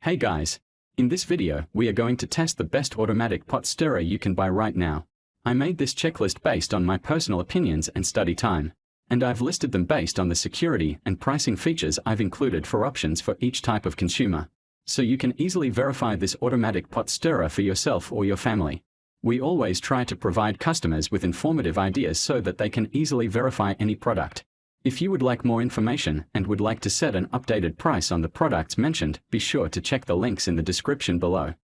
Hey guys! In this video, we are going to test the best automatic pot stirrer you can buy right now. I made this checklist based on my personal opinions and study time. And I've listed them based on the security and pricing features I've included for options for each type of consumer. So you can easily verify this automatic pot stirrer for yourself or your family. We always try to provide customers with informative ideas so that they can easily verify any product. If you would like more information and would like to set an updated price on the products mentioned, be sure to check the links in the description below.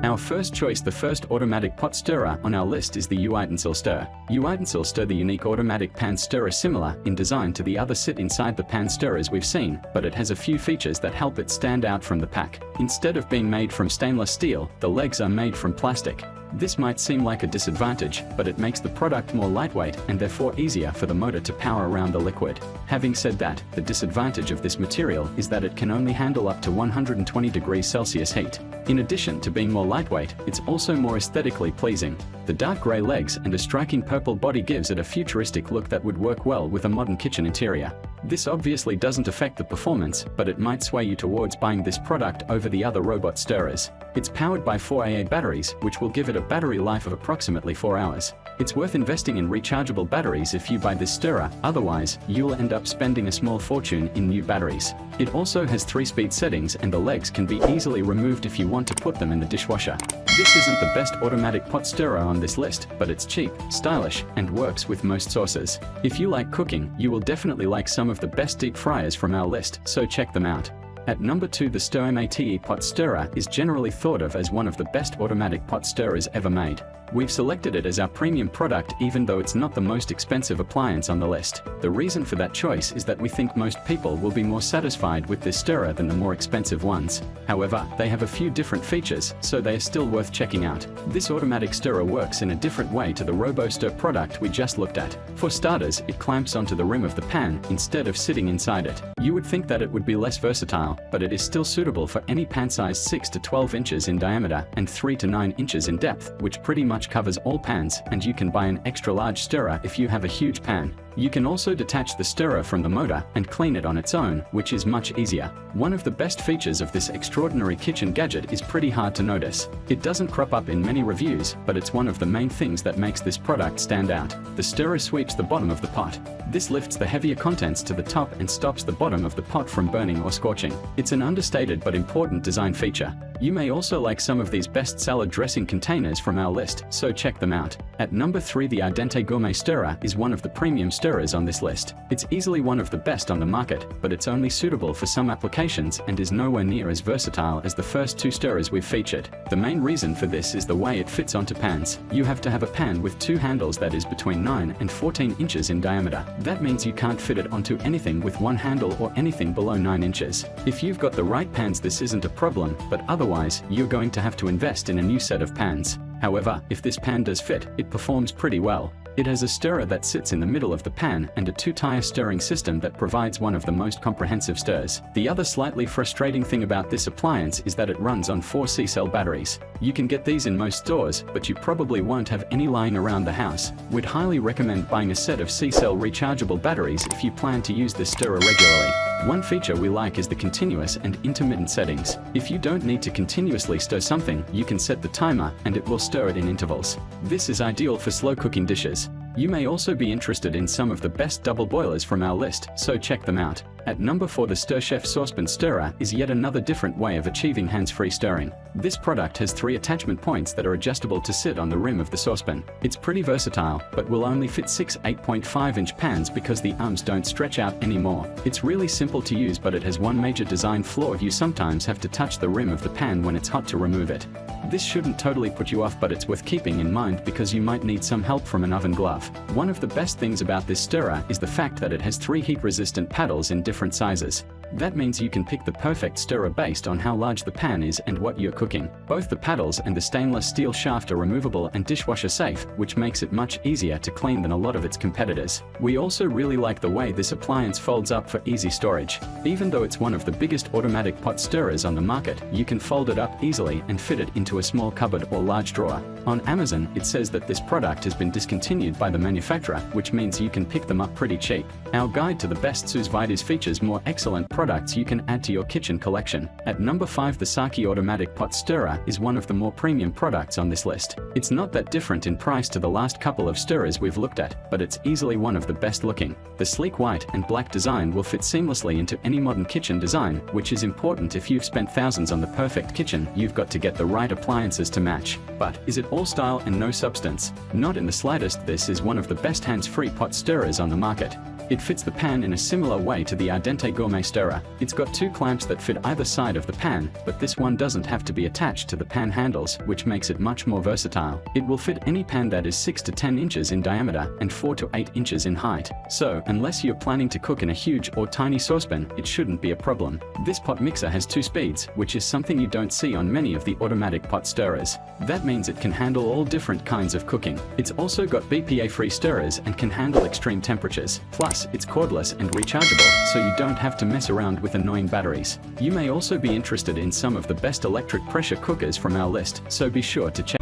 Our first choice, the first automatic pot stirrer on our list, is the UiOsilster. UiOsilster, the unique automatic pan stirrer, similar in design to the other sit inside the pan stirrers we've seen, but it has a few features that help it stand out from the pack. Instead of being made from stainless steel, the legs are made from plastic. This might seem like a disadvantage, but it makes the product more lightweight and therefore easier for the motor to power around the liquid. Having said that, the disadvantage of this material is that it can only handle up to 120 degrees Celsius heat. In addition to being more lightweight, it's also more aesthetically pleasing. The dark grey legs and a striking purple body gives it a futuristic look that would work well with a modern kitchen interior. This obviously doesn't affect the performance, but it might sway you towards buying this product over the other robot stirrers. It's powered by 4 AA batteries, which will give it a battery life of approximately 4 hours. It's worth investing in rechargeable batteries if you buy this stirrer, otherwise, you'll end up spending a small fortune in new batteries. It also has 3-speed settings and the legs can be easily removed if you want to put them in the dishwasher. This isn't the best automatic pot stirrer on this list, but it's cheap, stylish, and works with most sauces. If you like cooking, you will definitely like some of the best deep fryers from our list, so check them out. At number 2, the Stirr Mate pot stirrer is generally thought of as one of the best automatic pot stirrers ever made. We've selected it as our premium product even though it's not the most expensive appliance on the list. The reason for that choice is that we think most people will be more satisfied with this stirrer than the more expensive ones. However, they have a few different features, so they are still worth checking out. This automatic stirrer works in a different way to the RoboStirr product we just looked at. For starters, it clamps onto the rim of the pan instead of sitting inside it. You would think that it would be less versatile, but it is still suitable for any pan size 6 to 12 inches in diameter and 3 to 9 inches in depth, which pretty much covers all pans, and you can buy an extra large stirrer if you have a huge pan. You can also detach the stirrer from the motor and clean it on its own, which is much easier. One of the best features of this extraordinary kitchen gadget is pretty hard to notice. It doesn't crop up in many reviews, but it's one of the main things that makes this product stand out. The stirrer sweeps the bottom of the pot. This lifts the heavier contents to the top and stops the bottom of the pot from burning or scorching. It's an understated but important design feature. You may also like some of these best salad dressing containers from our list, so check them out. At number 3, the Al Dente Gourmet stirrer is one of the premium stirrers on this list. It's easily one of the best on the market, but it's only suitable for some applications and is nowhere near as versatile as the first 2 stirrers we've featured. The main reason for this is the way it fits onto pans. You have to have a pan with 2 handles that is between 9 and 14 inches in diameter. That means you can't fit it onto anything with 1 handle or anything below 9 inches. If you've got the right pans, this isn't a problem, but otherwise, you're going to have to invest in a new set of pans. However, if this pan does fit, it performs pretty well. It has a stirrer that sits in the middle of the pan and a 2-tier stirring system that provides one of the most comprehensive stirs. The other slightly frustrating thing about this appliance is that it runs on 4 C-cell batteries. You can get these in most stores, but you probably won't have any lying around the house. We'd highly recommend buying a set of C-cell rechargeable batteries if you plan to use this stirrer regularly. One feature we like is the continuous and intermittent settings. If you don't need to continuously stir something, you can set the timer and it will stir it in intervals. This is ideal for slow cooking dishes. You may also be interested in some of the best double boilers from our list, so check them out. At number 4, the Stirr Chef SAUCEPAN stirrer is yet another different way of achieving hands-free stirring. This product has 3 attachment points that are adjustable to sit on the rim of the saucepan. It's pretty versatile, but will only fit 6 8.5-inch pans because the arms don't stretch out anymore. It's really simple to use, but it has one major design flaw: you sometimes have to touch the rim of the pan when it's hot to remove it. This shouldn't totally put you off, but it's worth keeping in mind because you might need some help from an oven glove. One of the best things about this stirrer is the fact that it has 3 heat-resistant paddles in different sizes. That means you can pick the perfect stirrer based on how large the pan is and what you're cooking. Both the paddles and the stainless steel shaft are removable and dishwasher safe, which makes it much easier to clean than a lot of its competitors. We also really like the way this appliance folds up for easy storage. Even though it's one of the biggest automatic pot stirrers on the market, you can fold it up easily and fit it into a small cupboard or large drawer. On Amazon, it says that this product has been discontinued by the manufacturer, which means you can pick them up pretty cheap. Our guide to the best sous vides features more excellent products you can add to your kitchen collection. At number 5, the SAUCEPAN automatic pot stirrer is one of the more premium products on this list. It's not that different in price to the last couple of stirrers we've looked at, but it's easily one of the best looking. The sleek white and black design will fit seamlessly into any modern kitchen design, which is important if you've spent thousands on the perfect kitchen. You've got to get the right appliances to match. But is it all style and no substance? Not in the slightest. This is one of the best hands-free pot stirrers on the market. It fits the pan in a similar way to the Al Dente Gourmet stirrer. It's got 2 clamps that fit either side of the pan, but this one doesn't have to be attached to the pan handles, which makes it much more versatile. It will fit any pan that is 6 to 10 inches in diameter and 4 to 8 inches in height. So, unless you're planning to cook in a huge or tiny saucepan, it shouldn't be a problem. This pot mixer has 2 speeds, which is something you don't see on many of the automatic pot stirrers. That means it can handle all different kinds of cooking. It's also got BPA-free stirrers and can handle extreme temperatures. Plus, it's cordless and rechargeable, so you don't have to mess around with annoying batteries. You may also be interested in some of the best electric pressure cookers from our list, so be sure to check